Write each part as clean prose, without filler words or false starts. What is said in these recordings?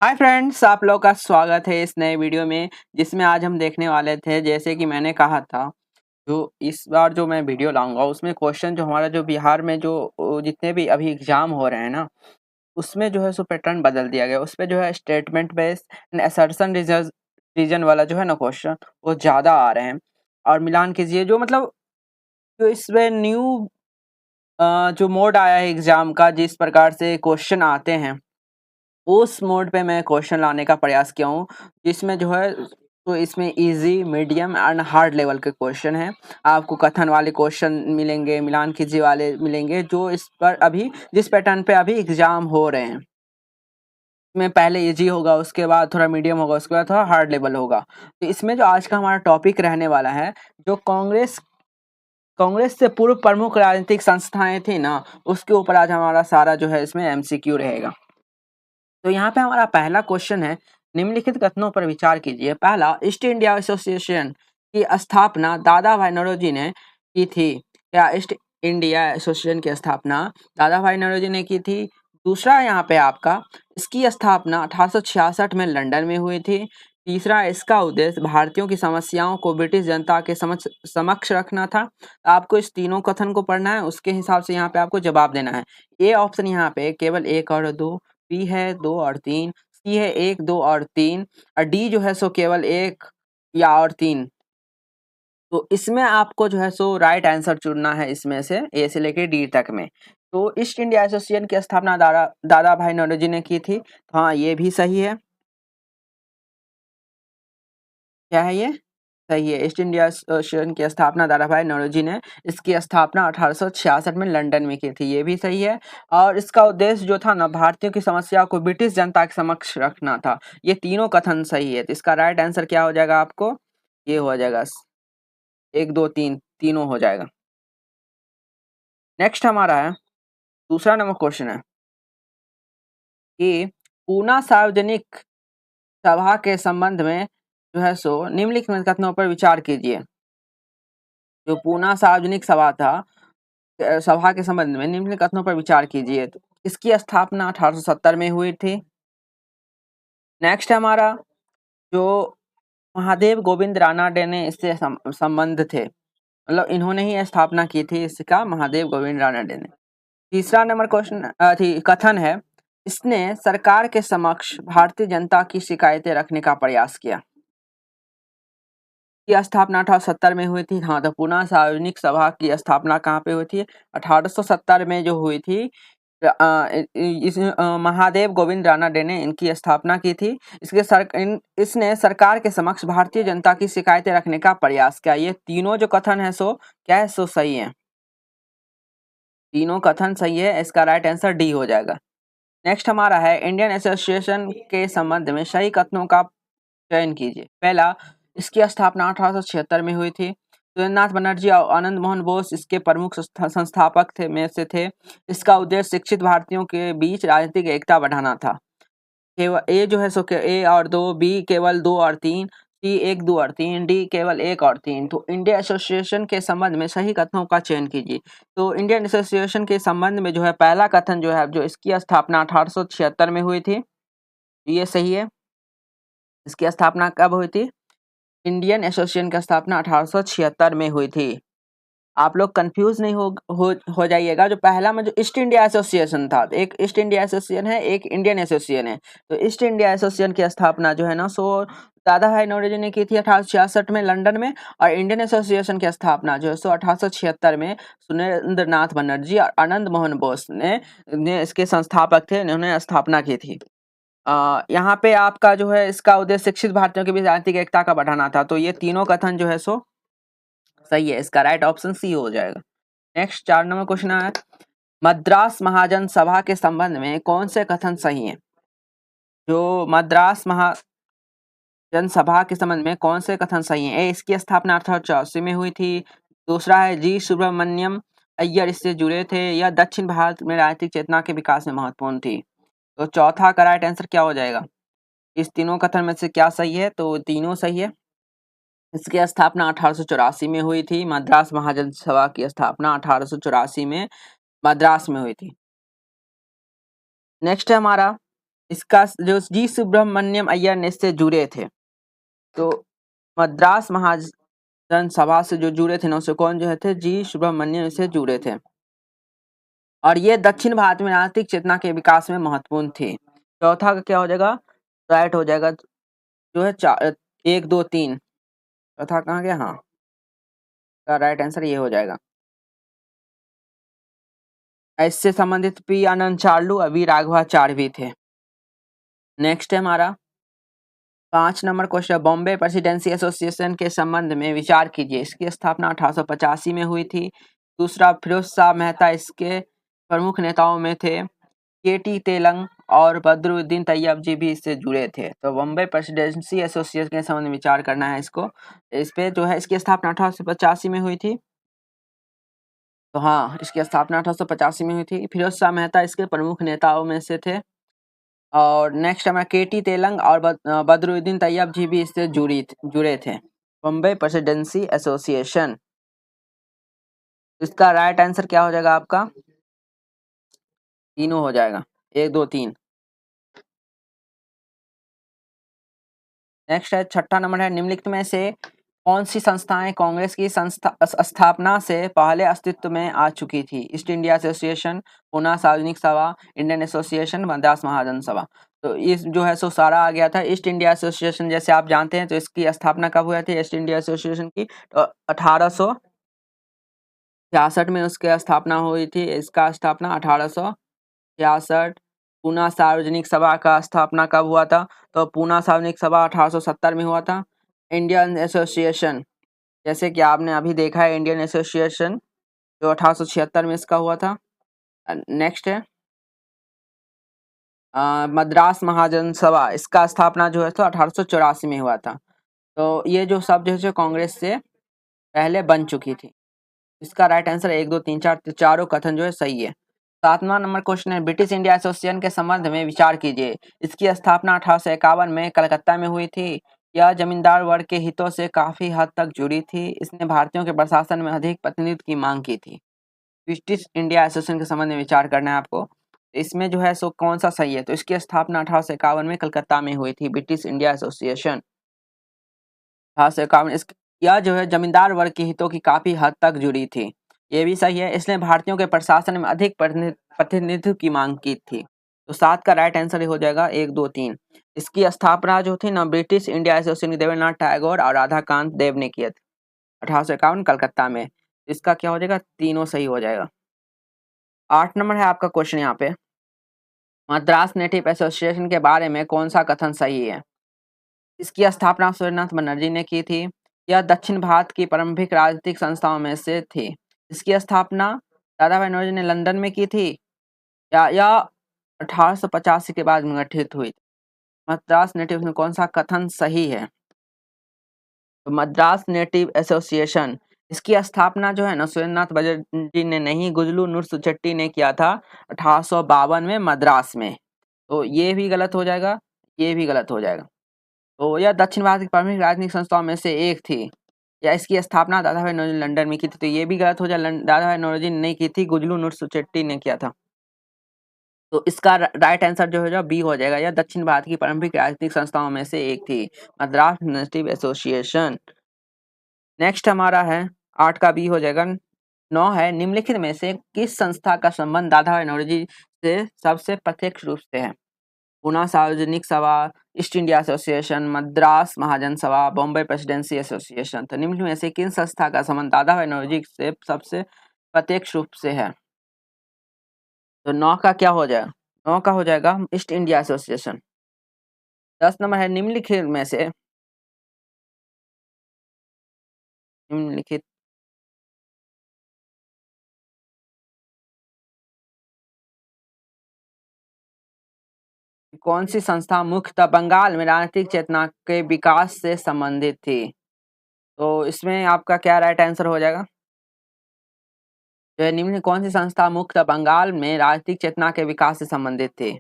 Hi friends, आप लोग का स्वागत है इस नए वीडियो में जिसमें आज हम देखने वाले थे। जैसे कि मैंने कहा था, जो इस बार जो मैं वीडियो लाऊंगा उसमें क्वेश्चन जो हमारा जो बिहार में जो जितने भी अभी एग्जाम हो रहे हैं ना, उसमें जो है सो पैटर्न बदल दिया गया। उसपे जो है statement based and assertion reason वाला जो है ना क्वेश्चन वो ज़्यादा आ रहे हैं। और मिलान कीजिए जो मतलब जो इसमें न्यू जो मोड आया है एग्जाम का, जिस प्रकार से क्वेश्चन आते हैं उस मोड पे मैं क्वेश्चन लाने का प्रयास किया हूँ, जिसमें जो है तो इसमें easy, medium and hard level के क्वेश्चन हैं। आपको कथन वाले क्वेश्चन मिलेंगे, मिलान कीजिए वाले मिलेंगे, जो इस पर अभी जिस पैटर्न पे अभी एग्जाम हो रहे हैं। इसमें पहले इजी होगा, उसके बाद थोड़ा मीडियम होगा, उसके बाद थोड़ा हार्ड लेवल होगा। तो इसमें जो आज का हमारा टॉपिक रहने वाला है, जो कांग्रेस कांग्रेस से पूर्व प्रमुख राजनीतिक संस्थाएं थी ना, उसके ऊपर आज हमारा सारा जो है इसमें एमसीक्यू रहेगा। तो यहाँ पे हमारा पहला क्वेश्चन है, निम्नलिखित कथनों पर विचार कीजिए। पहला, ईस्ट इंडिया एसोसिएशन की स्थापना दादा भाई नौरोजी ने की थी। क्या ईस्ट इंडिया एसोसिएशन की स्थापना दादा भाई नौरोजी ने की थी? दूसरा यहाँ पे आपका, इसकी स्थापना 1866 में लंदन में हुई थी। तीसरा, इसका उद्देश्य भारतीयों की समस्याओं को ब्रिटिश जनता के समक्ष समक्ष रखना था। आपको इस तीनों कथन को पढ़ना है, उसके हिसाब से यहाँ पे आपको जवाब देना है। ए ऑप्शन यहाँ पे केवल एक और दो, बी है 2 और 3, सी है 1, 2 और 3 और डी जो है सो केवल 1 या और 3। तो इसमें आपको जो है सो राइट आंसर चुनना है इसमें से, ए से लेकर डी तक में। तो ईस्ट इंडिया एसोसिएशन की स्थापना दादा भाई नौरोजी ने की थी। तो हाँ, ये भी सही है। क्या है ये? सही है। ईस्ट इंडिया एसोसिएशन की स्थापना दादा भाई नौरोजी ने, इसकी स्थापना 1866 में लंदन में की थी। ये भी सही है। और इसका उद्देश्य जो था ना, भारतीयों की समस्या को ब्रिटिश जनता के समक्ष रखना था। ये तीनों कथन सही है। तो इसका राइट आंसर क्या हो जाएगा आपको? ये हो जाएगा 1, 2, 3, तीनों हो जाएगा। नेक्स्ट हमारा है दूसरा नंबर क्वेश्चन है कि पूना सार्वजनिक सभा के संबंध में जो है सो निम्नलिखित कथनों पर विचार कीजिए। जो पूना सार्वजनिक सभा था, सभा के संबंध में निम्न कथनों पर विचार कीजिए। तो इसकी स्थापना 1870 में हुई थी। नेक्स्ट हमारा, जो महादेव गोविंद रानाडे ने इससे संबंध थे, मतलब इन्होंने ही स्थापना की थी इसका, महादेव गोविंद रानाडे ने। तीसरा नंबर क्वेश्चन थी कथन है, इसने सरकार के समक्ष भारतीय जनता की शिकायतें रखने का प्रयास किया। की स्थापना 1870 में हुई थी। हाँ, तो पूना सार्वजनिक सभा की स्थापना कहाँ पे हुई थी? 1870 में जो हुई थी। महादेव गोविंद रानाडे ने इनकी स्थापना की थी। इसने सरकार के समक्ष भारतीय जनता की शिकायतें रखने का प्रयास किया। ये तीनों जो कथन है सो क्या है? सो सही है। तीनों कथन सही है। इसका राइट आंसर डी हो जाएगा। नेक्स्ट हमारा है, इंडियन एसोसिएशन के संबंध में सही कथनों का चयन कीजिए। पहला, इसकी स्थापना 1876 में हुई थी। सुरेंद्रनाथ बनर्जी और आनंद मोहन बोस इसके प्रमुख संस्थापक थे में से थे। इसका उद्देश्य शिक्षित भारतीयों के बीच राजनीतिक एकता बढ़ाना था। केवल ए जो है सो ए और 2, बी केवल 2 और 3, सी 1, 2 और 3, डी केवल 1 और 3। तो इंडिया एसोसिएशन के संबंध में सही कथनों का चयन कीजिए। तो इंडियन एसोसिएशन के संबंध में जो है पहला कथन जो है, जो इसकी स्थापना 1876 में हुई थी, ये सही है। इसकी स्थापना कब हुई थी? इंडियन एसोसिएशन की स्थापना 1876 में हुई थी। आप लोग कंफ्यूज नहीं हो जाइएगा। जो पहला में जो ईस्ट इंडिया एसोसिएशन था, एक ईस्ट इंडिया एसोसिएशन है, एक इंडियन एसोसिएशन है। तो ईस्ट इंडिया एसोसिएशन की स्थापना जो है ना सो दादा भाई नौरोजी ने की थी 1866 में लंदन में। और इंडियन एसोसिएशन की स्थापना जो है सो 1876 में सुरेंद्र नाथ बनर्जी और आनंद मोहन बोस ने इसके संस्थापक थे, इन्होंने स्थापना की थी। यहाँ पे आपका जो है इसका उद्देश्य शिक्षित भारतीयों के बीच राजनीतिक एकता का बढ़ाना था। तो ये तीनों कथन जो है सो सही है। इसका राइट ऑप्शन सी हो जाएगा। नेक्स्ट 4 नंबर क्वेश्चन है, मद्रास महाजन सभा के संबंध में कौन से कथन सही हैं? जो मद्रास महाजन सभा के संबंध में कौन से कथन सही हैं? ए, इसकी स्थापना 1884 में हुई थी। दूसरा है, जी सुब्रमण्यम अय्यर इससे जुड़े थे। या दक्षिण भारत में राजनीतिक चेतना के विकास में महत्वपूर्ण थी। तो चौथा का राइट आंसर क्या हो जाएगा? इस तीनों कथन में से क्या सही है? तो तीनों सही है। इसकी स्थापना 1884 में हुई थी। मद्रास महाजन सभा की स्थापना 1884 में मद्रास में हुई थी। नेक्स्ट है हमारा, इसका जो जी सुब्रमण्यम अय्यर ने इससे जुड़े थे। तो मद्रास महाजन सभा से जो जुड़े थे ना उसे कौन जो है थे जी सुब्रमण्यम से जुड़े थे। और ये दक्षिण भारत में राजनीतिक चेतना के विकास में महत्वपूर्ण थे। चौथा का क्या हो जाएगा, राइट हो जाएगा जो है 1 2 3। चौथा कहाँ गया, हाँ का राइट आंसर ये हो जाएगा। इससे संबंधित पी आनंद चार्लू अभी राघवाचार्य भी थे। नेक्स्ट है हमारा 5 number question, Bombay presidency association के संबंध में विचार कीजिए। इसकी स्थापना 1885 में हुई थी। दूसरा, फिरोज शाह मेहता इसके प्रमुख नेताओं में थे। केटी तेलंग और बदरुद्दीन तैयब जी भी इससे जुड़े थे। तो बॉम्बे प्रेसिडेंसी एसोसिएशन के संबंध में विचार करना है इसको। इस पे जो है इसकी स्थापना 1885 में हुई थी। तो हाँ, इसकी स्थापना 1885 में हुई थी। फिरोज शाह मेहता इसके प्रमुख नेताओं में से थे। और नेक्स्ट हमारा केटी तेलंग और बदरुद्दीन तैयब जी भी इससे जुड़े थे। बॉम्बे प्रेसिडेंसी एसोसिएशन, इसका राइट आंसर क्या हो जाएगा आपका, तीनों हो जाएगा, 1 2 3। नेक्स्ट है 6ठा नंबर है, निम्नलिखित में से कौन सी संस्थाएं कांग्रेस की स्थापना से पहले अस्तित्व में आ चुकी थी। East India association, Poona Sarvajanik Sabha, Indian association, Madras Mahajan Sabha. तो इस जो है सो सारा आ गया था। ईस्ट इंडिया एसोसिएशन जैसे आप जानते हैं, तो इसकी स्थापना कब हुई थी ईस्ट इंडिया एसोसिएशन की, तो 1866 में उसकी स्थापना हुई थी। इसका स्थापना 1866। पूना सार्वजनिक सभा का स्थापना कब हुआ था, तो पूना सार्वजनिक सभा 1870 में हुआ था। इंडियन एसोसिएशन, जैसे कि आपने अभी देखा है, इंडियन एसोसिएशन जो 1876 में इसका हुआ था। नेक्स्ट है मद्रास महाजन सभा, इसका स्थापना जो है तो 1884 में हुआ था। तो ये जो सब जो है कांग्रेस से पहले बन चुकी थी। इसका राइट आंसर 1 2 3 4, चारों कथन जो है सही है। 7वां नंबर क्वेश्चन है, ब्रिटिश इंडिया एसोसिएशन के संबंध में विचार कीजिए। इसकी स्थापना 1851 में कलकत्ता में हुई थी। यह जमींदार वर्ग के हितों से काफी हद तक जुड़ी थी। इसने भारतीयों के प्रशासन में अधिक प्रतिनिधित्व की मांग की थी। ब्रिटिश इंडिया एसोसिएशन के संबंध में विचार करना है आपको। इसमें जो है सो कौन सा सही है, तो इसकी स्थापना 1851 में कलकत्ता में हुई थी, ब्रिटिश इंडिया एसोसिएशन 1851। यह जो है जमींदार वर्ग के हितों की काफी हद तक जुड़ी थी, ये भी सही है। इसने भारतीयों के प्रशासन में अधिक प्रतिनिधित्व की मांग की थी। तो 7 का राइट आंसर हो जाएगा 1 2 3। इसकी स्थापना जो थी ना British India Association Devendranath Tagore और राधाकांत देव ने किया था 1851 कलकत्ता में। इसका क्या हो जाएगा, तीनों सही हो जाएगा। 8 नंबर है आपका क्वेश्चन यहाँ पे, मद्रास नेटिव एसोसिएशन के बारे में कौन सा कथन सही है। इसकी स्थापना सूर्यनाथ बनर्जी ने की थी। यह दक्षिण भारत की प्रारंभिक राजनीतिक संस्थाओं में से थी। इसकी स्थापना दादा भाई नौरोजी ने लंदन में की थी, या 1885 के बाद गठित हुई। मद्रास नेटिव में कौन सा कथन सही है, तो मद्रास नेटिव एसोसिएशन, इसकी स्थापना जो है ना सूर्यनाथ बनर्जी ने नहीं, गुजलू नुरसुचेट्टी ने किया था 1852 में मद्रास में। तो ये भी गलत हो जाएगा, ये भी गलत हो जाएगा। तो यह दक्षिण भारत की प्रमुख राजनीतिक संस्थाओं में से एक थी, या इसकी स्थापना दादा भाई नौरोजी लंदन में की थी। तो ये भी गलत हो जाए, दादा भाई नौरोजी ने नहीं की थी, गुजलू नुरसुचेट्टी ने किया था। तो इसका राइट आंसर जो है जो बी हो जाएगा। यह दक्षिण भारत की प्रारंभिक राजनीतिक संस्थाओं में से एक थी, मद्रास नेटिव एसोसिएशन। नेक्स्ट हमारा है 8 का बी हो जाएगा। 9 है, निम्नलिखित में से किस संस्था का संबंध दादा भाई नौरोजी से सबसे प्रत्यक्ष रूप से है। Poona Sarvajanik Sabha, east India association, Madras Mahajan Sabha, Bombay presidency association. तो निम्न में से किन संस्था का संबंध दादा भाई नौरोजी से सबसे प्रत्यक्ष रूप से है। तो 9 का क्या हो जाएगा, 9 का हो जाएगा ईस्ट इंडिया एसोसिएशन। 10 नंबर है, निम्नलिखित में से निम्नलिखित कौन सी संस्था मुख्यतः बंगाल में राजनीतिक चेतना के विकास से संबंधित थी। तो इसमें आपका क्या राइट आंसर हो जाएगा, जो है निम्न कौन सी संस्था मुख्यतः बंगाल में राजनीतिक चेतना के विकास से संबंधित थी।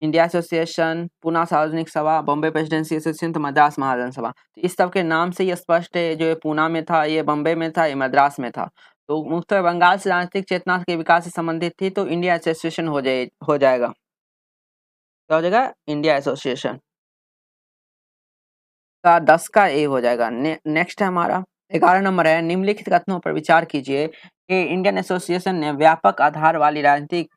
इंडिया एसोसिएशन, पूना सार्वजनिक सभा, बॉम्बे प्रेसिडेंसी एसोसिएशन, तो मद्रास महाजन सभा। तो इस सब के नाम से ये स्पष्ट है, जो ये पूना में था, ये बॉम्बे में था, ये मद्रास में था। तो मुख्यतः बंगाल से राजनीतिक चेतना के विकास से संबंधित थी, तो इंडिया एसोसिएशन हो जाएगा। क्या हो जाएगा? इंडिया एसोसिएशन का 10 का ए हो जाएगा। नेक्स्ट है हमारा 11 नंबर है, निम्नलिखित कथनों पर विचार कीजिए कि इंडियन एसोसिएशन ने व्यापक आधार वाली राजनीतिक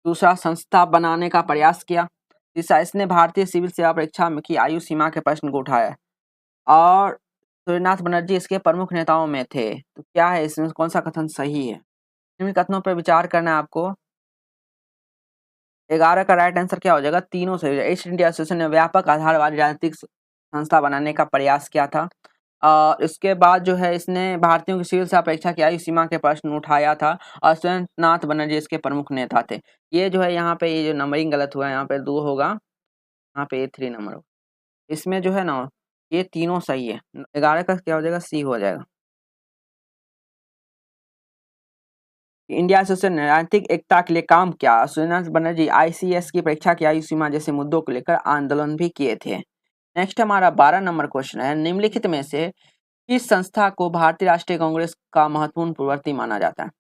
दूसरा संस्था बनाने का प्रयास किया। तीसरा, इसने भारतीय सिविल सेवा परीक्षा में की आयु सीमा के प्रश्न को उठाया और सूर्यनाथ बनर्जी इसके प्रमुख नेताओं में थे। तो क्या है इसमें कौन सा कथन सही है? इन कथनों पर विचार करना है आपको। 11 का राइट आंसर क्या हो जाएगा? तीनों सही हो जाएगा। ईस्ट इंडिया एसोसिएशन ने व्यापक आधार वाली राजनीतिक संस्था बनाने का प्रयास किया था। इसके बाद जो है इसने भारतीयों की सिविल सेवा परीक्षा की आयु सीमा के प्रश्न उठाया था और सूर्यनाथ बनर्जी इसके प्रमुख नेता थे। ये जो है यहाँ पे ये जो नंबरिंग गलत हुआ है, यहाँ पे 2 होगा, यहाँ पे ये 3 नंबर होगा। इसमें जो है ना ये तीनों सही है। 11 का क्या हो जाएगा? सी हो जाएगा। इंडिया एसोसिएशन ने राजनीतिक एकता के लिए काम किया। सूर्यनाथ बनर्जी आईसीएस की परीक्षा की आयु सीमा जैसे मुद्दों को लेकर आंदोलन भी किए थे। नेक्स्ट हमारा 12 नंबर क्वेश्चन है, निम्नलिखित में से किस संस्था को भारतीय राष्ट्रीय कांग्रेस का महत्वपूर्ण पूर्ववर्ती माना जाता है?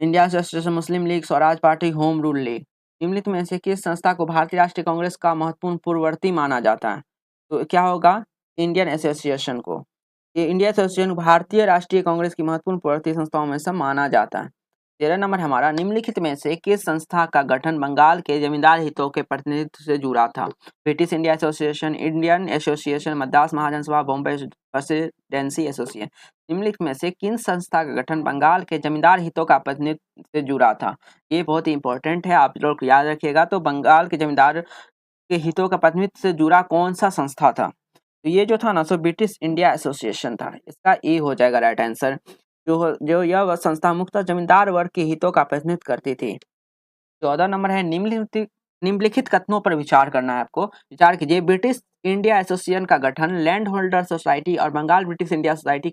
India association, Muslim league, Swaraj party, home rule league. निम्नलिखित में से किस संस्था को भारतीय राष्ट्रीय कांग्रेस का महत्वपूर्ण पूर्ववर्ती माना जाता है? तो क्या होगा? इंडियन एसोसिएशन को। ये इंडिया एसोसिएशन भारतीय राष्ट्रीय कांग्रेस की महत्वपूर्ण पूर्ववर्ती संस्थाओं में से माना जाता है। 13 नंबर हमारा, निम्नलिखित में से किस संस्था का गठन बंगाल के जमींदार हितों के प्रतिनिधित्व से जुड़ा था? British India association, Indian association, Madras Mahajan Sabha, Bombay presidency association. निम्नलिखित में से किन संस्था का गठन बंगाल के जमींदार हितों का प्रतिनिधित्व से जुड़ा था? ये बहुत ही इंपॉर्टेंट है, आप लोग याद रखिएगा। तो बंगाल के जमींदार के हितों का प्रतिनिधित्व से जुड़ा कौन सा संस्था था? तो ये जो था ना सो ब्रिटिश इंडिया एसोसिएशन था। इसका ए हो जाएगा राइट आंसर। जो यह संस्था मुख्यतः जमींदार वर्ग के हितों का प्रतिनिधित्व करती थी। 14 नंबर है, निम्नलिखित कथनों पर विचार करना है आपको। विचार कीजिए, ब्रिटिश इंडिया एसोसिएशन का गठन लैंड होल्डर सोसाइटी और बंगाल ब्रिटिश इंडिया सोसाइटी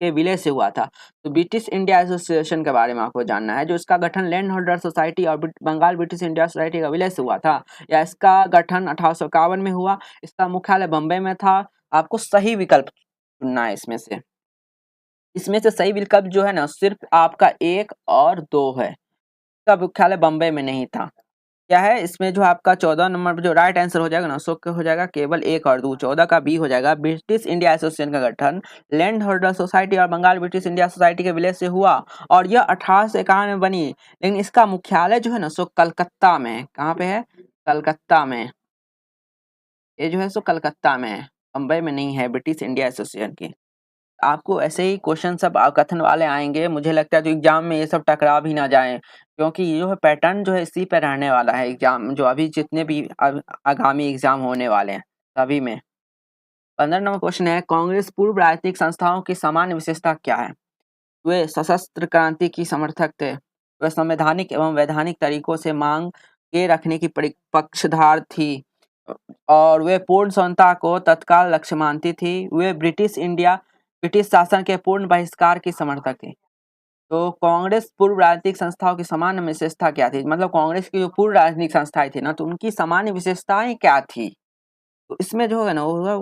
के विलय से हुआ था। तो ब्रिटिश इंडिया एसोसिएशन के बारे में आपको जानना है, जो इसका गठन लैंड होल्डर सोसाइटी और बंगाल ब्रिटिश इंडिया सोसाइटी का विलय से हुआ था, या इसका गठन 1851 में हुआ, इसका मुख्यालय बम्बई में था। आपको सही विकल्प चुनना है इसमें से सही विकल्प जो है ना सिर्फ आपका 1 और 2 है। इसका मुख्यालय बम्बई में नहीं था। क्या है इसमें जो आपका 14 नंबर पर जो राइट आंसर हो जाएगा ना सो हो जाएगा केवल 1 और 2। 14 का बी हो जाएगा। ब्रिटिश इंडिया एसोसिएशन का गठन लैंड होल्डर सोसाइटी और बंगाल ब्रिटिश इंडिया सोसाइटी के विलय से हुआ और यह 1851 में बनी, लेकिन इसका मुख्यालय जो है ना सो कलकत्ता में है। कहाँ पे है? कलकत्ता में। ये जो है सो कलकत्ता में है, बम्बई में नहीं है ब्रिटिश इंडिया एसोसिएशन की। आपको ऐसे ही क्वेश्चन सब कथन वाले आएंगे। मुझे लगता है जो एग्जाम में ये सब टकरा भी ना जाए, क्योंकि ये जो है पैटर्न जो है इसी पे रहने वाला है एग्जाम, जो अभी जितने भी आगामी एग्जाम होने वाले हैं सभी में। 15 नंबर क्वेश्चन है, कांग्रेस पूर्व राजनीतिक संस्थाओं की सामान्य विशेषता क्या है? वे सशस्त्र क्रांति की समर्थक थे, वे संवैधानिक एवं वैधानिक तरीकों से मांग के रखने की पक्षधार थी, और वे पूर्ण स्वतंत्रता को तत्काल लक्ष्य मानती थी, वे ब्रिटिश शासन के पूर्ण बहिष्कार की समर्थक थी। तो कांग्रेस पूर्व राजनीतिक संस्थाओं की सामान्य विशेषता क्या थी? मतलब कांग्रेस की जो पूर्व राजनीतिक संस्थाएं थी ना, तो उनकी सामान्य विशेषताएं क्या थी? तो इसमें जो होगा ना वो होगा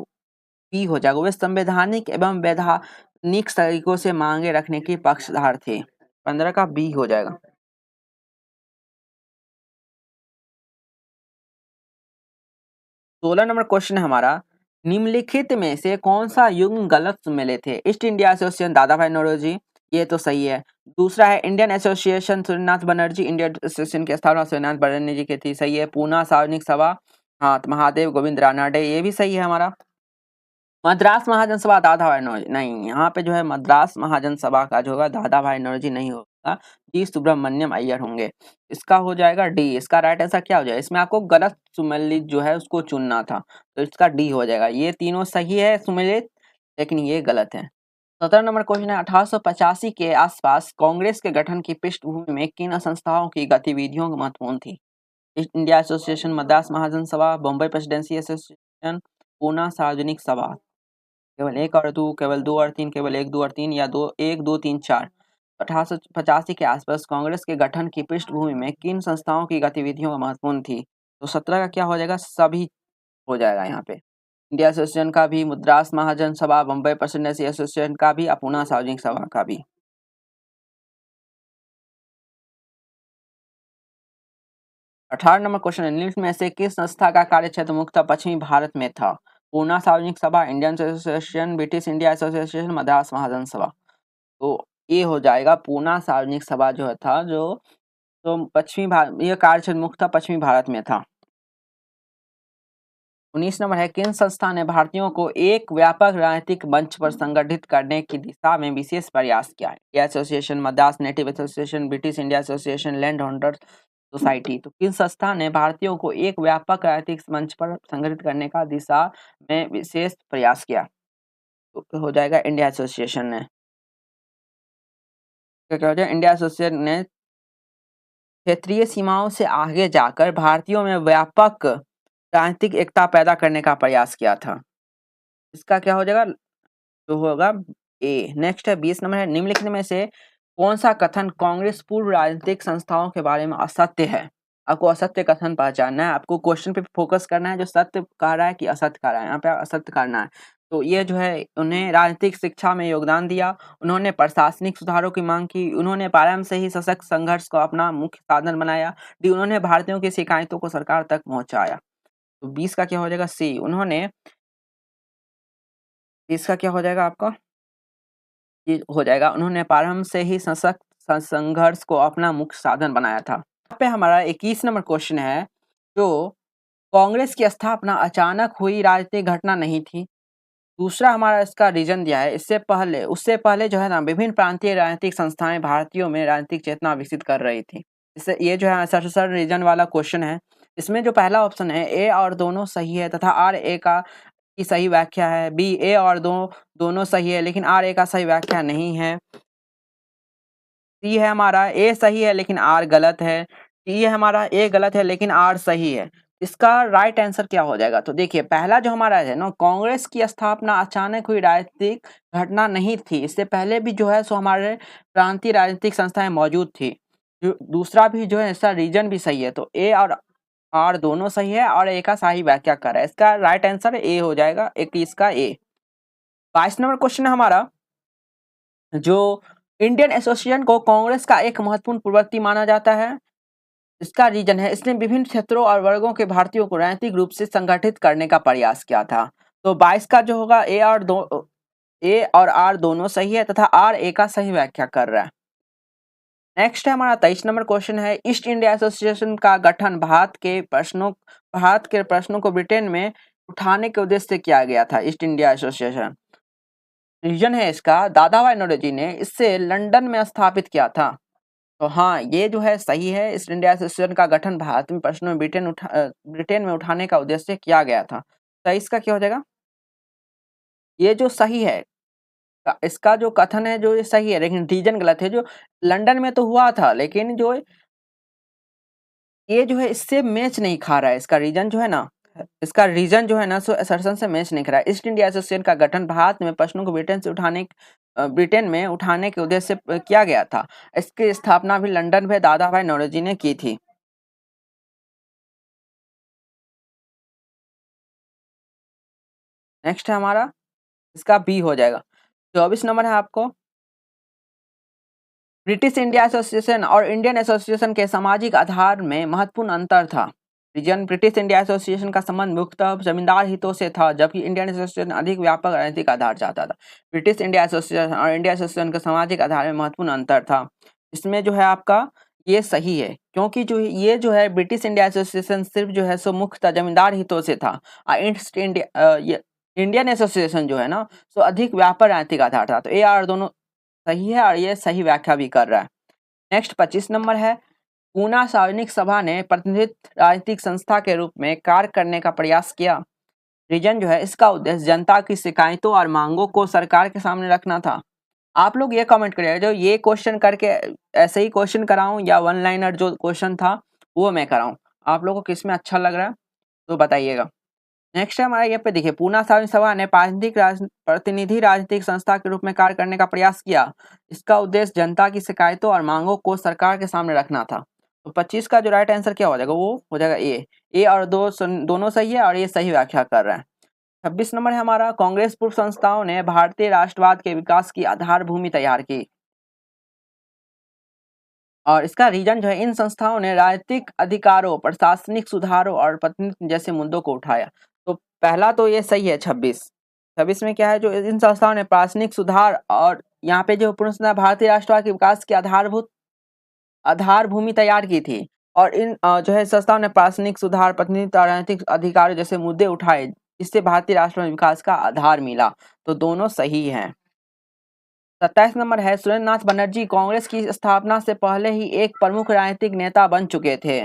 बी हो जाएगा। वे संवैधानिक एवं वैधानिक तरीकों से मांगे रखने की पक्षधार थे। 15 का बी हो जाएगा। 16 नंबर क्वेश्चन है हमारा, निम्नलिखित में से कौन सा युग्म गलत मिले थे? East India Association Dadabhai Naoroji, ये तो सही है। दूसरा है Indian association Suryanath Banerjee, Indian association की स्थापना सूर्यनाथ बनर्जी की थी, सही है। पूना सार्वजनिक सभा, हाँ तो महादेव गोविंद रानाडे, ये भी सही है हमारा। मद्रास महाजन सभा दादा भाई नौरोजी नहीं, यहाँ पे जो है मद्रास महाजन सभा का जो होगा दादा भाई नौरोजी नहीं होगा, जी सुब्रमण्यम अय्यर होंगे। इसका हो जाएगा डी। इसका राइट आंसर क्या हो जाएगा? इसमें आपको गलत सुमेलित जो है उसको चुनना था, तो इसका डी हो जाएगा। ये तीनों सही है सुमेलित, लेकिन ये गलत है। 17 नंबर क्वेश्चन है, 1885 के आसपास कांग्रेस के गठन की पृष्ठभूमि में किन संस्थाओं की गतिविधियों महत्वपूर्ण थी? East India association, Madras Mahajan Sabha, Bombay presidency association, Poona Sarvajanik सभा। केवल 1 और 2, केवल 2 और 3, केवल 1, 2 और 3, या 2, 1, 2, 3, 4। 1885 के आसपास कांग्रेस के गठन की पृष्ठभूमि में किन संस्थाओं की गतिविधियों महत्वपूर्ण थी? तो 17 का क्या हो जाएगा? सभी हो जाएगा यहाँ पे। इंडिया एसोसिएशन का भी, मद्रास महाजन सभा, बम्बई प्रेसिडेंसी एसोसिएशन का भी, पूना सार्वजनिक सभा का भी। 18 नंबर क्वेश्चन है, निम्न में से किस संस्था का कार्यक्षेत्र मुख्यतः पश्चिमी भारत में था? Poona Sarvajanik Sabha, Indian association, British India association, Madras Mahajan Sabha. तो ये हो जाएगा पूना सार्वजनिक सभा जो था, जो तो पश्चिमी भारत, यह कार्यक्षेत्र मुख्यतः पश्चिमी भारत में था। 19 नंबर है, किन संस्था ने भारतीयों को एक व्यापक राजनीतिक मंच पर संगठित करने की दिशा में विशेष प्रयास किया है? India association, Madras native association, British India association, land holder society. तो किन संस्था ने भारतीयों को एक व्यापक राजनीतिक मंच पर संगठित करने का दिशा में विशेष प्रयास किया? तो हो जाएगा इंडिया एसोसिएशन ने। क्या हो जाएगा? इंडिया एसोसिएशन ने क्षेत्रीय सीमाओं से आगे जाकर भारतीयों में व्यापक राजनीतिक एकता पैदा करने का प्रयास किया था। इसका क्या हो जाएगा? तो होगा ए। नेक्स्ट है 20 नंबर है, निम्नलिखित में से कौन सा कथन कांग्रेस पूर्व राजनीतिक संस्थाओं के बारे में असत्य है? आपको असत्य कथन पहचानना है, आपको क्वेश्चन पे फोकस करना है, जो सत्य कह रहा है कि असत्य कह रहा है, यहाँ पे असत्य करना है। तो ये जो है, उन्हें राजनीतिक शिक्षा में योगदान दिया, उन्होंने प्रशासनिक सुधारों की मांग की, उन्होंने प्रारंभ से ही सशक्त संघर्ष को अपना मुख्य साधन बनाया, डी उन्होंने भारतीयों की शिकायतों को सरकार तक पहुंचाया। तो 20 का क्या हो जाएगा? सी। उन्होंने, इसका क्या हो जाएगा आपका? ये हो जाएगा, उन्होंने प्रारंभ से ही सशक्त संघर्ष को अपना मुख्य साधन बनाया था। यहाँ पे हमारा 21 नंबर क्वेश्चन है, जो कांग्रेस की स्थापना अचानक हुई राजनीतिक घटना नहीं थी। दूसरा हमारा इसका रीजन दिया है, उससे पहले जो है ना, विभिन्न प्रांतीय राजनीतिक संस्थाएं भारतीयों में राजनीतिक चेतना विकसित कर रही थी। इससे ये जो है सर रीजन वाला क्वेश्चन है। इसमें जो पहला ऑप्शन है, ए और दोनों सही है तथा आर ए का की सही व्याख्या है। बी, ए और दोनों सही है लेकिन आर ए का सही व्याख्या नहीं है। सी है हमारा, ए सही है लेकिन आर गलत है। डी है हमारा, ए गलत है लेकिन आर सही है। इसका राइट आंसर क्या हो जाएगा? तो देखिए, पहला जो हमारा है ना, कांग्रेस की स्थापना अचानक हुई राजनीतिक घटना नहीं थी। इससे पहले भी जो है सो हमारे प्रांतीय राजनीतिक संस्थाएं मौजूद थी। दूसरा भी जो है इसका रीजन भी सही है। तो ए और आर दोनों सही है और ए का सही व्याख्या कर रहा है। इसका राइट आंसर ए हो जाएगा, 21 का ए। 22 नंबर क्वेश्चन है हमारा, जो इंडियन एसोसिएशन को कांग्रेस का एक महत्वपूर्ण प्रवृत्ति माना जाता है। इसका रीजन है, इसने विभिन्न क्षेत्रों और वर्गों के भारतीयों को राजनीतिक रूप से संगठित करने का प्रयास किया था। तो 22 का जो होगा, ए और आर दोनों सही है तथा आर ए का सही व्याख्या कर रहा है। नेक्स्ट है हमारा 23 नंबर क्वेश्चन है, ईस्ट इंडिया एसोसिएशन का गठन भारत के प्रश्नों को ब्रिटेन में उठाने के उद्देश्य से किया गया था। ईस्ट इंडिया एसोसिएशन, रीजन है इसका, दादा भाई नौरोजी ने इसे लंदन में स्थापित किया था। तो हाँ, ये जो है सही है। ईस्ट इंडिया एसोसिएशन का गठन भारत में प्रश्नों में ब्रिटेन में उठाने का उद्देश्य किया गया था। तो इसका क्या हो जाएगा? ये जो सही है, इसका जो कथन है जो ये सही है, लेकिन रीजन गलत है। जो लंदन में तो हुआ था, लेकिन जो ये जो है इससे मैच नहीं खा रहा है। इसका रीजन जो है ना, इसका रीजन जो है ना, सो असर्शन से मैच नहीं कर रहा है। ईस्ट इंडिया एसोसिएशन का गठन भारत में प्रश्नों को ब्रिटेन में उठाने के उद्देश्य से किया गया था। इसकी स्थापना भी लंदन में दादा भाई नौरोजी ने की थी। नेक्स्ट है हमारा, इसका बी हो जाएगा। 24 नंबर है आपको, ब्रिटिश इंडिया एसोसिएशन और इंडियन एसोसिएशन के सामाजिक आधार में महत्वपूर्ण अंतर था। रीजन, ब्रिटिश इंडिया एसोसिएशन का संबंध मुख्यतः जमींदार हितों से था, जबकि इंडियन एसोसिएशन अधिक व्यापक राजनीतिक आधार चाहता था। ब्रिटिश इंडिया एसोसिएशन और इंडिया एसोसिएशन का सामाजिक आधार में महत्वपूर्ण अंतर था। इसमें जो है आपका ये सही है, क्योंकि जो है ब्रिटिश इंडिया एसोसिएशन सिर्फ जो है सो मुख्यतः जमींदार हितों से था। इंडियन एसोसिएशन जो है ना, सो अधिक व्यापक राजनीतिक आधार था। तो ए आर दोनों सही है और ये सही व्याख्या भी कर रहा है। नेक्स्ट 25 नंबर है, पूना सार्वजनिक सभा ने प्रतिनिधित्व राजनीतिक संस्था के रूप में कार्य करने का प्रयास किया। रीजन जो है, इसका उद्देश्य जनता की शिकायतों और मांगों को सरकार के सामने रखना था। आप लोग ये कमेंट करिएगा, जो ये क्वेश्चन करके ऐसे ही क्वेश्चन कराऊं या वन लाइनर जो क्वेश्चन था वो मैं कराऊं, आप लोगों को किसमें अच्छा लग रहा है तो बताइएगा। नेक्स्ट है हमारा, यहाँ पे देखिए, पूना सार्वजनिक सभा ने प्रतिनिधि राजनीतिक संस्था के रूप में कार्य करने का प्रयास किया। इसका उद्देश्य जनता की शिकायतों और मांगों को सरकार के सामने रखना था। तो 25 का जो राइट आंसर क्या हो जाएगा? वो हो जाएगा ए। ए और दोनों सही है और ये सही व्याख्या कर रहे हैं। 26 नंबर है हमारा, कांग्रेस पूर्व संस्थाओं ने भारतीय राष्ट्रवाद के विकास की आधारभूमि तैयार की। और इसका रीजन जो है, इन संस्थाओं ने राजनीतिक अधिकारों, प्रशासनिक सुधारों और प्रतिनिधित्व जैसे मुद्दों को उठाया। तो पहला तो ये सही है 26। 26 में क्या है, जो इन संस्थाओं ने प्रशासनिक सुधार और यहाँ पे जो पुनः भारतीय राष्ट्रवाद के विकास की आधारभूमि तैयार की थी। और इन जो है संस्थाओं ने प्रशासनिक सुधार, प्रतिनिधित्व और राजनीतिक अधिकारों जैसे मुद्दे उठाए, जिससे भारतीय राष्ट्रवाद विकास का आधार मिला। तो दोनों सही हैं। 27 नंबर है, सुरेंद्रनाथ बनर्जी कांग्रेस की स्थापना से पहले ही एक प्रमुख राजनीतिक नेता बन चुके थे।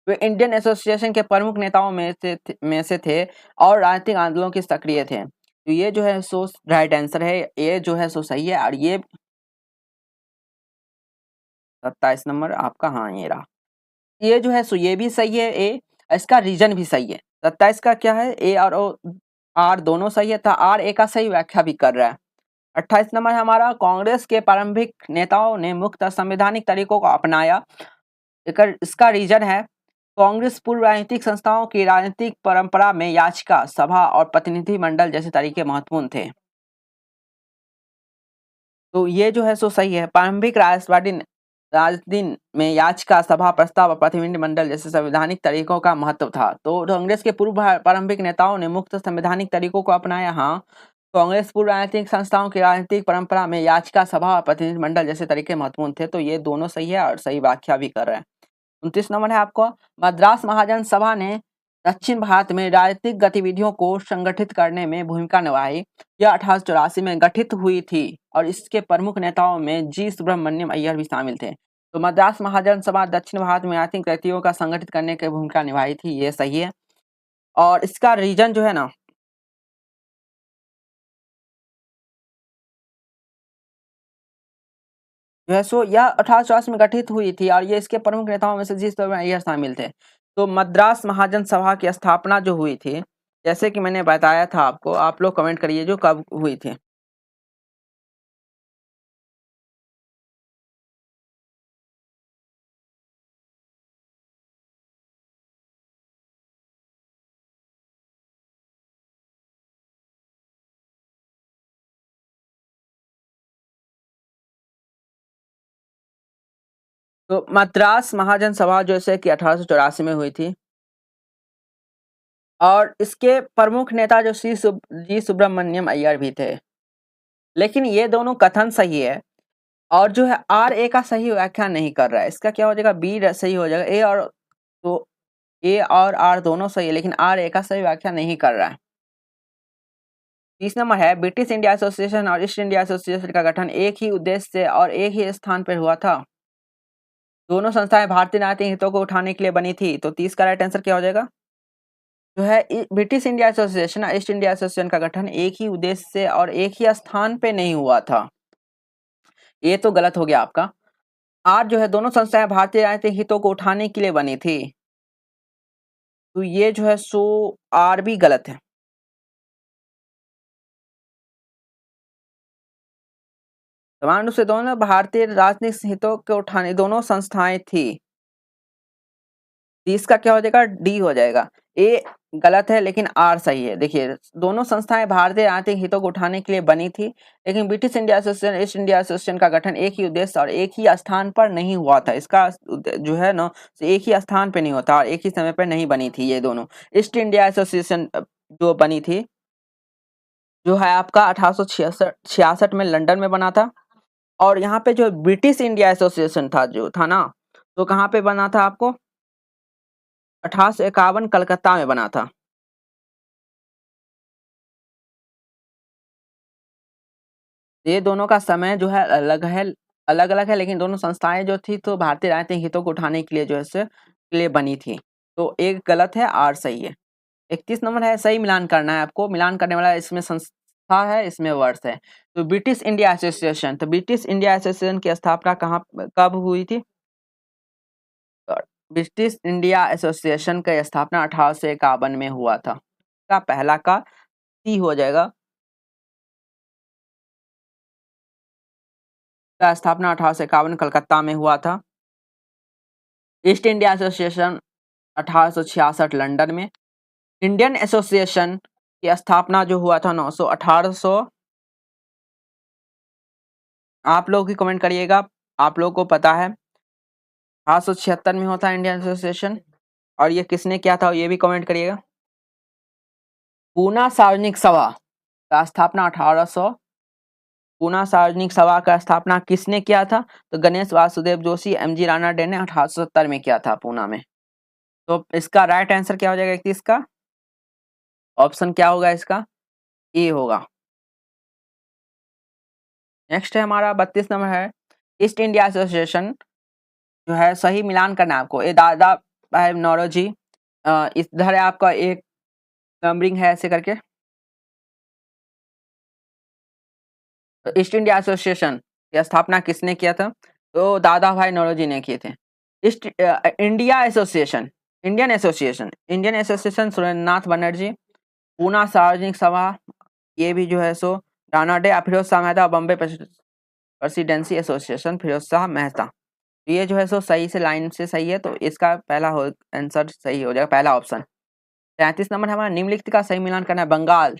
वे इंडियन एसोसिएशन के प्रमुख नेताओं में से थे और राजनीतिक आंदोलनों के सक्रिय थे। तो ये जो है सो राइट आंसर है, ये जो है सो सही है। और ये 27 नंबर आपका, हाँ ये रहा। ये जो है सो ये भी सही है ए, इसका रीजन भी सही है। 27 का क्या है, ए और ओ आर दोनों सही है, था आर ए का सही व्याख्या भी कर रहा है। 28 नंबर है हमारा, कांग्रेस के प्रारंभिक नेताओं ने मुक्त संवैधानिक तरीकों को अपनाया। इसका रीजन है, कांग्रेस पूर्व राजनीतिक संस्थाओं की राजनीतिक परंपरा में याचिका, सभा और प्रतिनिधि मंडल जैसे तरीके महत्वपूर्ण थे। तो ये जो है सो सही है। प्रारंभिक राष्ट्रवादी राजनीति में याचिका, सभा, प्रस्ताव और प्रतिनिधि मंडल जैसे संवैधानिक तरीकों का महत्व था। तो कांग्रेस के पूर्व प्रारंभिक नेताओं ने मुक्त संवैधानिक तरीकों को अपनाया। हाँ, कांग्रेस पूर्व राजनीतिक संस्थाओं की राजनीतिक परंपरा में याचिका, सभा और प्रतिनिधि मंडल जैसे तरीके महत्वपूर्ण थे। तो ये दोनों सही है और सही व्याख्या भी कर रहे हैं। 29 नंबर है आपको, मद्रास महाजन सभा ने दक्षिण भारत में राजनीतिक गतिविधियों को संगठित करने में भूमिका निभाई। यह 1884 में गठित हुई थी और इसके प्रमुख नेताओं में जी सुब्रमण्यम अय्यर भी शामिल थे। तो मद्रास महाजन सभा दक्षिण भारत में राजनीतिक गतिविधियों का संगठित करने की भूमिका निभाई थी, ये सही है। और इसका रीजन जो है ना, जो है सो यह 1884 में गठित हुई थी और ये इसके प्रमुख नेताओं में से जी सुब्रमण्यम अय्यर शामिल थे। तो मद्रास महाजन सभा की स्थापना जो हुई थी, जैसे कि मैंने बताया था आपको, आप लोग कमेंट करिए जो कब हुई थी। तो मद्रास महाजन सभा जैसे कि 1884 में हुई थी और इसके प्रमुख नेता जो जी सुब्रमण्यम अय्यर भी थे। लेकिन ये दोनों कथन सही है और जो है आर ए का सही व्याख्या नहीं कर रहा है। इसका क्या हो जाएगा, बी सही हो जाएगा। ए और तो ए और आर दोनों सही है, लेकिन आर ए का सही व्याख्या नहीं कर रहा है। 30 नंबर है, ब्रिटिश इंडिया एसोसिएशन और ईस्ट इंडिया एसोसिएशन का गठन एक ही उद्देश्य से और एक ही स्थान पर हुआ था। दोनों संस्थाएं भारतीय राजनीतिक हितों को उठाने के लिए बनी थी। तो 30 का राइट आंसर क्या हो जाएगा, जो है ब्रिटिश इंडिया एसोसिएशन और ईस्ट इंडिया एसोसिएशन का गठन एक ही उद्देश्य से और एक ही स्थान पे नहीं हुआ था। ये तो गलत हो गया आपका। आज जो है दोनों संस्थाएं भारतीय राजनीतिक हितों को उठाने के लिए बनी थी। तो ये जो है सो आर भी गलत है। समान रूप से दोनों भारतीय राजनीतिक हितों को उठाने दोनों संस्थाएं थी। 30 का क्या हो जाएगा, डी हो जाएगा। ए गलत है लेकिन आर सही है। देखिए, दोनों संस्थाएं भारतीय राजनीतिक हितों को उठाने के लिए बनी थी, लेकिन British India association, east India association का गठन एक ही उद्देश्य और एक ही स्थान पर नहीं हुआ था। इसका जो है ना, एक ही स्थान पे नहीं होता और एक ही समय पर नहीं बनी थी ये दोनों। ईस्ट इंडिया एसोसिएशन जो बनी थी, जो है आपका 1866 में लंदन में बना था। और यहाँ पे जो ब्रिटिश इंडिया एसोसिएशन था जो था ना, तो कहाँ पे बना था आपको, 1851 कलकत्ता में बना था। ये दोनों का समय जो है अलग अलग है, लेकिन दोनों संस्थाएं जो थी तो भारतीय राजनीतिक हितों को उठाने के लिए जो है से के लिए बनी थी। तो एक गलत है, आर सही है। 31 नंबर है, सही मिलान करना है आपको। मिलान करने वाला इसमें संस्था है, इसमें वर्ष है। तो ब्रिटिश इंडिया एसोसिएशन, तो ब्रिटिश इंडिया एसोसिएशन की स्थापना कहाँ कब हुई थी, ब्रिटिश इंडिया एसोसिएशन की स्थापना 1851 में हुआ था। का पहला का सी हो जाएगा। का स्थापना 1851 कलकत्ता में हुआ था। ईस्ट इंडिया एसोसिएशन 1866 लंदन में। इंडियन एसोसिएशन की स्थापना जो हुआ था 1800, आप लोग ही कमेंट करिएगा, आप लोग को पता है 1876 में होता है इंडियन एसोसिएशन, और ये किसने किया था ये भी कमेंट करिएगा। पूना सार्वजनिक सभा का स्थापना 1800, पूना सार्वजनिक सभा का स्थापना किसने किया था? तो गणेश वासुदेव जोशी, एमजी रानाडे ने 1870 में किया था पूना में। तो इसका राइट आंसर क्या हो जाएगा 31 का? ऑप्शन क्या होगा इसका? ए होगा। नेक्स्ट है हमारा 32 नंबर है, ईस्ट इंडिया एसोसिएशन जो है, सही मिलान करना है आपको। ए दादा साहेब नौरोजी, इधर है आपका एक नंबरिंग है ऐसे करके। तो ईस्ट इंडिया एसोसिएशन की स्थापना किसने किया था? तो दादा भाई नौरोजी ने किए थे। East India association, Indian association Surendranath Banerjee. Poona Sarvajanik सभा, ये भी जो है सो रानाडे, फिरोज शाह मेहता, बॉम्बे प्रेसिडेंसी एसोसिएशन फिरोज शाह मेहता। ये जो है सो सही से लाइन से सही है, तो इसका पहला आंसर सही हो जाएगा, पहला ऑप्शन। 33 नंबर हमारा निम्नलिखित का सही मिलान करना है। बंगाल,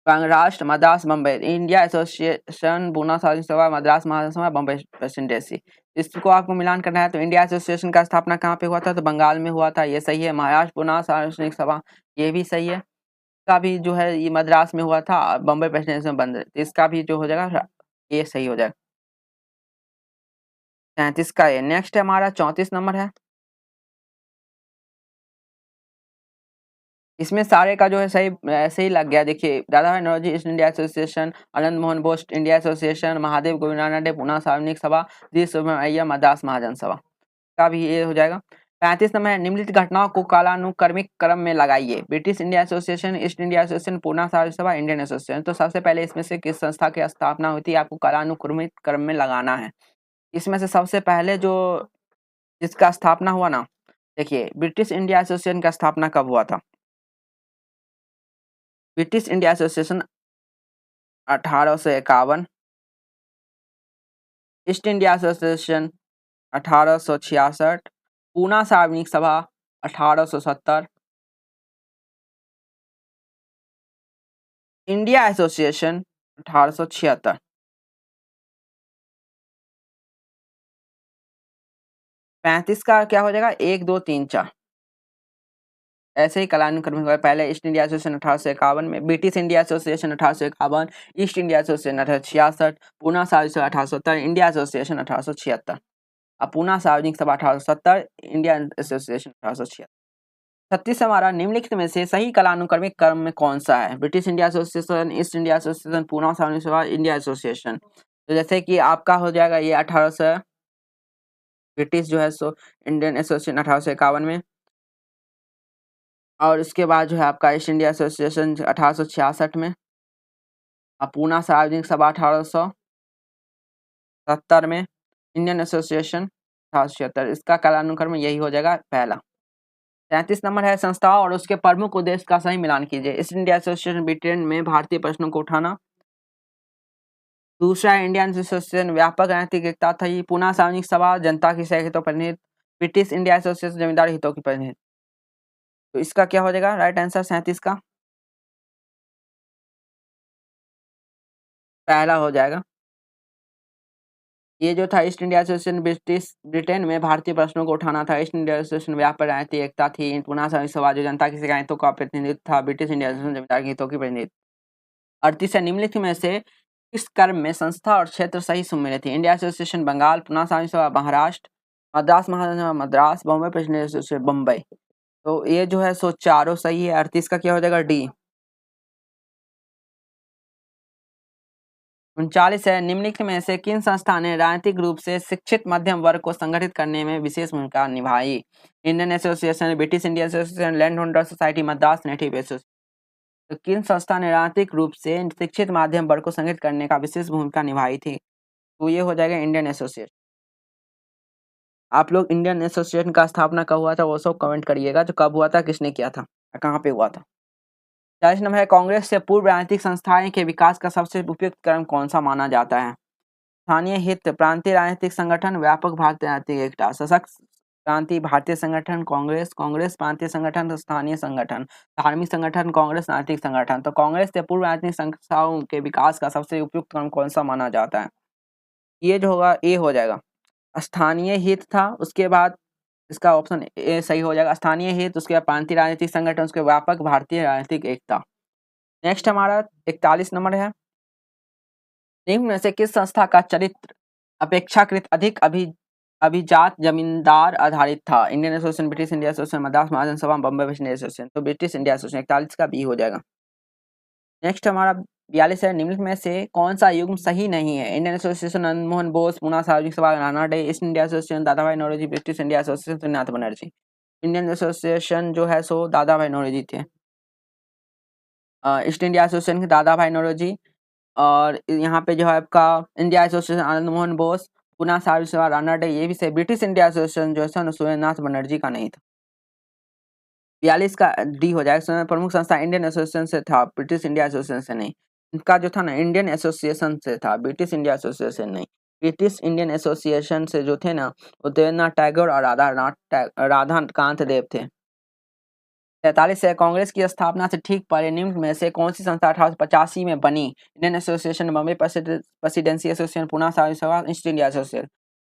महाराष्ट्र, मद्रास, बम्बई। इंडिया एसोसिएशन, पूना सार्वजनिक सभा, मद्रास महासभा, बम्बई प्रेसिडेंसी। इसको आपको मिलान करना है। तो इंडिया एसोसिएशन का स्थापना कहाँ पे हुआ था? तो बंगाल में हुआ था, ये सही है। महाराष्ट्र पूना सार्वजनिक सभा, ये भी सही है। इसका भी जो है ये मद्रास में हुआ था, बम्बई प्रेसिडेंसी में बंद है, तो इसका भी जो हो जाएगा ये सही हो जाएगा। 33 का ये। नेक्स्ट है हमारा 34 नंबर है, इसमें सारे का जो है सही ऐसे ही लग गया। देखिए, दादा भाई Naoroji East India association, Anand Mohan Bose India association, Mahadev Govind Ranade Poona Sarvajanik सभा, जी सुब्रमण्यम मद्रास महाजन सभा, का भी ये हो जाएगा। 35 नंबर है, निम्नलिखित घटनाओं को कालानुक्रमिक क्रम में लगाइए। British India association, east India association, Poona Sarvajanik Sabha, Indian association. तो सबसे पहले इसमें से किस संस्था की स्थापना हुई थी, आपको कालानुक्रमिक क्रम में लगाना है। इसमें से सबसे पहले जो जिसका स्थापना हुआ ना, देखिए ब्रिटिश इंडिया एसोसिएशन का स्थापना कब हुआ था? British India association 1851, east India association 1866, Poona Sarvajanik सभा 1870, इंडिया एसोसिएशन 1876। 35 का क्या हो जाएगा? 1 2 3 4 ऐसे ही कालानुक्रमिक हुआ। पहले ईस्ट इंडिया एसोसिएशन 1851 में, British India association 1851, east India association 1866, Poona सार्वजनिक 1870, इंडिया एसोसिएशन 1876। अब पूना सार्वजनिक सभा 1870, इंडिया एसोसिएशन 1876। 36 हमारा, निम्नलिखित में से सही कालानुक्रमिक क्रम में कौन सा है? British India association, east India association, Poona Sarvajanik सभा, इंडिया एसोसिएशन। तो जैसे कि आपका हो जाएगा ये 1800, ब्रिटिश जो है सो इंडियन एसोसिएशन 1851 में, और उसके बाद जो है आपका ईस्ट इंडिया एसोसिएशन 1866 में, और पूना सार्वजनिक सभा 1870 में, इंडियन एसोसिएशन 1876। इसका कालानुक्रम यही हो जाएगा पहला। 33 नंबर है, संस्थाओं और उसके प्रमुख उद्देश्य का सही मिलान कीजिए। ईस्ट इंडिया एसोसिएशन ब्रिटेन में भारतीय प्रश्नों को उठाना। दूसरा इंडियन एसोसिएशन व्यापक राजनीतिक एकता था। ये पूना सार्वजनिक सभा जनता की सेवा हितों पर निहित। ब्रिटिश इंडिया एसोसिएशन जमींदारी हितों की पर निहित। तो इसका क्या हो जाएगा राइट आंसर 37 का? पहला हो जाएगा। ये जो था ईस्ट इंडिया एसोसिएशन ब्रिटेन में भारतीय प्रश्नों को उठाना था। ईस्ट इंडिया एसोसिएशन व्यापक राजनीतिक एकता थी। पूना सार्वजनिक सभा जो जनता की शिकायतों का प्रतिनिधित्व था। ब्रिटिश इंडिया एसोसिएशन जमींदार के हितों की प्रतिनिधित्व। 38 निम्नलिखित में से इस क्रम में संस्था और क्षेत्र सही सम्मिलित थी। इंडिया एसोसिएशन बंगाल, पूना सार्वजनिक सभा महाराष्ट्र, मद्रास महासभा मद्रास, बॉम्बे प्रेसिडेंसी एसोसिएशन बम्बई। तो ये जो है सो चारों सही है। 38 का क्या हो जाएगा? डी। 39 है, निम्नलिखित में से किन संस्था ने राजनीतिक रूप से शिक्षित मध्यम वर्ग को संगठित करने में विशेष भूमिका निभाई? Indian association, British India association, land holder society, Madras native association. तो किन संस्था ने राजनीतिक रूप से शिक्षित मध्यम वर्ग को संगठित करने का विशेष भूमिका निभाई थी? तो ये हो जाएगा इंडियन एसोसिएशन। आप लोग इंडियन एसोसिएशन का स्थापना कब हुआ था वो सब कमेंट करिएगा, जो कब हुआ था, किसने किया था, कहाँ पे हुआ था। 40 नंबर है, कांग्रेस से पूर्व राजनीतिक संस्थाएं के विकास का सबसे उपयुक्त क्रम कौन सा माना जाता है? स्थानीय हित, प्रांतीय राजनीतिक संगठन, व्यापक भारतीय राजनीतिक एकता, सशक्त क्रांति, भारतीय संगठन, कांग्रेस, कांग्रेस, प्रांतीय संगठन, स्थानीय संगठन, धार्मिक संगठन, कांग्रेस, राजनीतिक संगठन। तो कांग्रेस से पूर्व राजनीतिक संस्थाओं के विकास का सबसे उपयुक्त क्रम कौन सा माना जाता है? ये जो होगा ए हो जाएगा। स्थानीय हित था, उसके बाद इसका ऑप्शन ए सही हो जाएगा। स्थानीय हित, उसके बाद प्रांतीय राजनीतिक संगठन, उसके व्यापक भारतीय राजनीतिक एकता। नेक्स्ट हमारा 41 नंबर है। निम्न में से किस संस्था का चरित्र अपेक्षाकृत अधिक अभिजात जमींदार आधारित था? Indian association, British India association, Madras Mahajan Sabha, Bambai West India association. तो ब्रिटिश इंडिया एसोसिएशन। 41 का बी हो जाएगा। नेक्स्ट हमारा 42 है। निम्न में से कौन सा युग्म सही नहीं है? Indian Association, Manmohan Bose, Poona Sarvajanik Sabha, Ranade, East India Association, Dadabhai Naoroji, British India Association, Srinath Banerjee. Indian Association जो है सो दादा भाई नौरोजी थे। ईस्ट इंडिया एसोसिएशन के दादा भाई नौरोजी, और यहाँ पे जो है आपका इंडिया एसोसिएशन आनंद मोहन बोस, पुना सार्वजनिक सभा राणा डे, ये भी सही। ब्रिटिश इंडिया एसोसिएशन जो है सूर्यनाथ बनर्जी का नहीं था। 42 का डी हो जाएगा। प्रमुख संस्था इंडियन एसोसिएशन से था, ब्रिटिश इंडिया एसोसिएशन से नहीं। इनका जो था ना इंडियन एसोसिएशन से था, ब्रिटिश इंडिया एसोसिएशन नहीं। ब्रिटिश इंडियन एसोसिएशन से जो थे ना वो देवेंद्रनाथ टैगोर और राधा कांत देव थे। 43 है। कांग्रेस की स्थापना से ठीक पहले निम्न में से कौन सी संस्था 1885 में बनी? Indian association, Bombay presidency association, Poona Sarvajanik Sabha, east India association.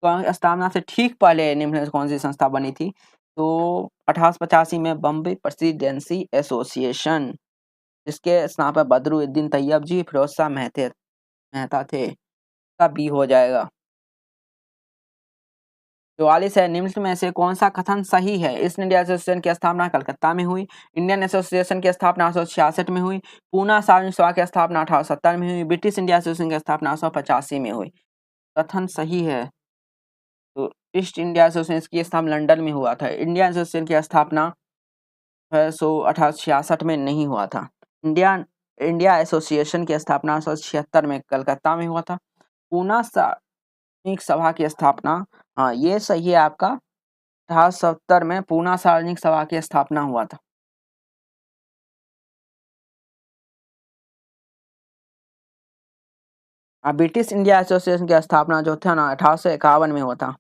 Congress स्थापना से ठीक पहले निम्न में से कौन सी संस्था बनी थी? तो 1885 में बॉम्बे प्रेसिडेंसी एसोसिएशन, जिसके स्थापक बदरुद्दीन तैयब जी फिरोज शाह मेहता थे। का बी हो जाएगा। 44 है। निम्न में से कौन सा कथन सही है? ईस्ट इंडिया एसोसिएशन की स्थापना कलकत्ता में हुई। इंडियन एसोसिएशन की स्थापना 1866 में हुई। पूना सार्वजनिक सभा की स्थापना 1870 में हुई। ब्रिटिश इंडिया एसोसिएशन की स्थापना 1885 में हुई। कथन सही है। तो ईस्ट इंडिया एसोसिएशन की स्थापना लंदन में हुआ था। इंडियन एसोसिएशन की स्थापना 1866 में नहीं हुआ था। इंडिया एसोसिएशन की स्थापना 1876 में कलकत्ता में हुआ था। पूना सार्वजनिक सभा की स्थापना, हाँ ये सही है आपका, 1870 में पूना सार्वजनिक सभा की स्थापना हुआ था। ब्रिटिश इंडिया एसोसिएशन की स्थापना जो था ना 1851 में हुआ था।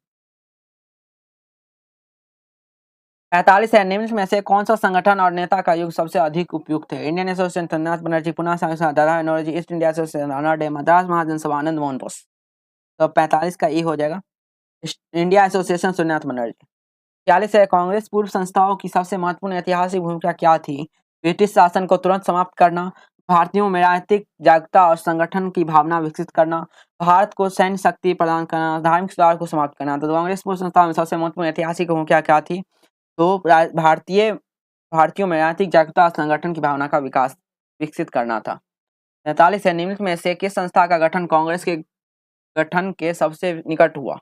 45 है। निम्न में से कौन सा संगठन और नेता का युग सबसे अधिक उपयुक्त है? Indian association Srinath Banerjee, Poona Sarvajanik Sabha Dada Naoroji, East India association Rana De, Madras Mahajan Sabha Anand Mohan Bose. तो 45 का ई हो जाएगा। India Association Srinath Banerjee. 46 है। कांग्रेस पूर्व संस्थाओं की सबसे महत्वपूर्ण ऐतिहासिक भूमिका क्या थी? ब्रिटिश शासन को तुरंत समाप्त करना, भारतीयों में राजनीतिक जागरूकता और संगठन की भावना विकसित करना, भारत को सैन्य शक्ति प्रदान करना, धार्मिक सुधार को समाप्त करना। तो कांग्रेस पूर्व संस्थाओं में सबसे महत्वपूर्ण ऐतिहासिक भूमिका क्या थी? तो भारतीयों में राजनीतिक जागरूकता और संगठन की भावना का विकास विकसित करना था। 43 है। निम्न में से किस संस्था का गठन कांग्रेस के गठन के सबसे निकट हुआ?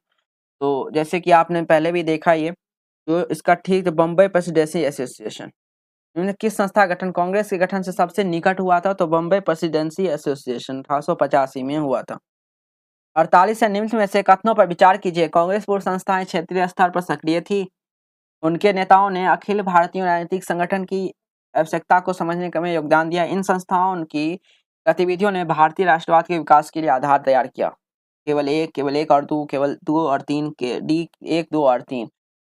तो जैसे कि आपने पहले भी देखा ये, तो इसका ठीक बम्बई प्रेसिडेंसी एसोसिएशन। इन्होंने किस संस्था का गठन कांग्रेस के गठन से सबसे निकट हुआ था? तो बम्बई प्रेसिडेंसी एसोसिएशन 1885 में हुआ था। 48 है। निम्न में से कथनों पर विचार कीजिए। कांग्रेस पूर्व संस्थाएं क्षेत्रीय स्तर पर सक्रिय थी। उनके नेताओं ने अखिल भारतीय राजनीतिक संगठन की आवश्यकता को समझने में योगदान दिया। इन संस्थाओं की गतिविधियों ने भारतीय राष्ट्रवाद के विकास के लिए आधार तैयार किया। केवल एक और दो, केवल 2 और 3 के डी 1, 2 और 3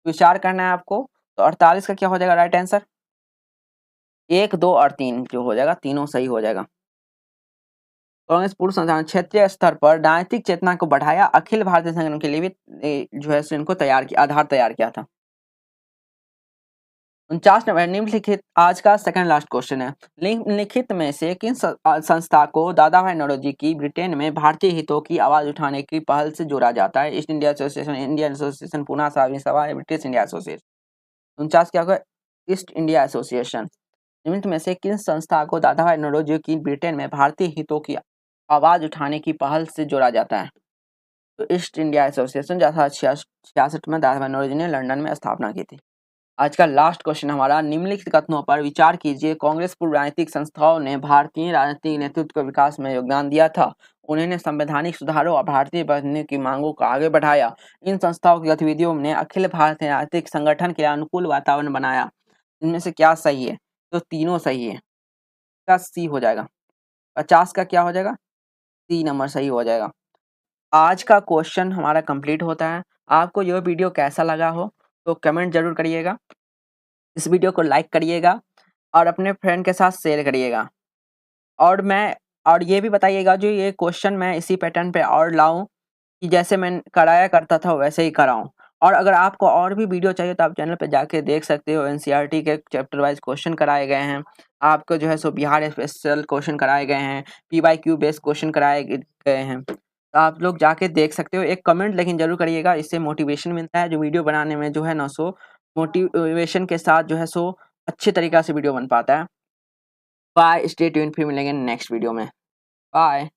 विचार करना है आपको। तो 48 का क्या हो जाएगा राइट आंसर? 1, 2 और 3 जो हो जाएगा, तीनों सही हो जाएगा। कांग्रेस पूर्व संस्थान क्षेत्रीय स्तर पर राजनीतिक चेतना को बढ़ाया, अखिल भारतीय संगठन के लिए भी जो है इनको आधार तैयार किया था। 49 नंबर निम्नलिखित आज का सेकंड लास्ट क्वेश्चन है। निम्नलिखित में से किन संस्था को दादा भाई नौरोजी की ब्रिटेन में भारतीय हितों की आवाज उठाने की पहल से जोड़ा जाता है? East India association, Indian association, Poona Sarvajanik सभा, ब्रिटिश इंडिया एसोसिएशन। 49 क्या होगा? East India association. निम्न में से किन संस्था को दादा भाई नौरोजी की ब्रिटेन में भारतीय हितों की आवाज उठाने की पहल से जोड़ा जाता है? तो ईस्ट इंडिया एसोसिएशन, जो 1866 में दादा भाई नौरोजी ने लंदन में स्थापना की थी। आज का लास्ट क्वेश्चन हमारा, निम्नलिखित कथनों पर विचार कीजिए। कांग्रेस पूर्व राजनीतिक संस्थाओं ने भारतीय राजनीतिक नेतृत्व के विकास में योगदान दिया था। उन्होंने संवैधानिक सुधारों और भारतीय बनने की मांगों को आगे बढ़ाया। इन संस्थाओं की गतिविधियों ने अखिल भारतीय राजनीतिक संगठन के अनुकूल वातावरण बनाया। इनमें से क्या सही है? तो तीनों सही है। का सी हो जाएगा। 50 का क्या हो जाएगा? सी नंबर सही हो जाएगा। आज का क्वेश्चन हमारा कंप्लीट होता है। आपको यह वीडियो कैसा लगा हो तो कमेंट जरूर करिएगा, इस वीडियो को लाइक करिएगा और अपने फ्रेंड के साथ शेयर करिएगा। और ये भी बताइएगा जो ये क्वेश्चन मैं इसी पैटर्न पे और लाऊं कि जैसे मैं कराया करता था वैसे ही कराऊं। और अगर आपको और भी वीडियो चाहिए तो आप चैनल पे जाके देख सकते हो, एनसीईआरटी के चैप्टर वाइज क्वेश्चन कराए गए हैं, आपको जो है सो बिहार स्पेशल क्वेश्चन कराए गए हैं, PYQ बेस्ड क्वेश्चन कराए गए हैं, तो आप लोग जाके देख सकते हो। एक कमेंट लेकिन जरूर करिएगा, इससे मोटिवेशन मिलता है जो वीडियो बनाने में जो है ना सो मोटिवेशन के साथ जो है सो अच्छे तरीक़ा से वीडियो बन पाता है। बाय, स्टे ट्यून्ड, फिर मिलेंगे नेक्स्ट वीडियो में। बाय।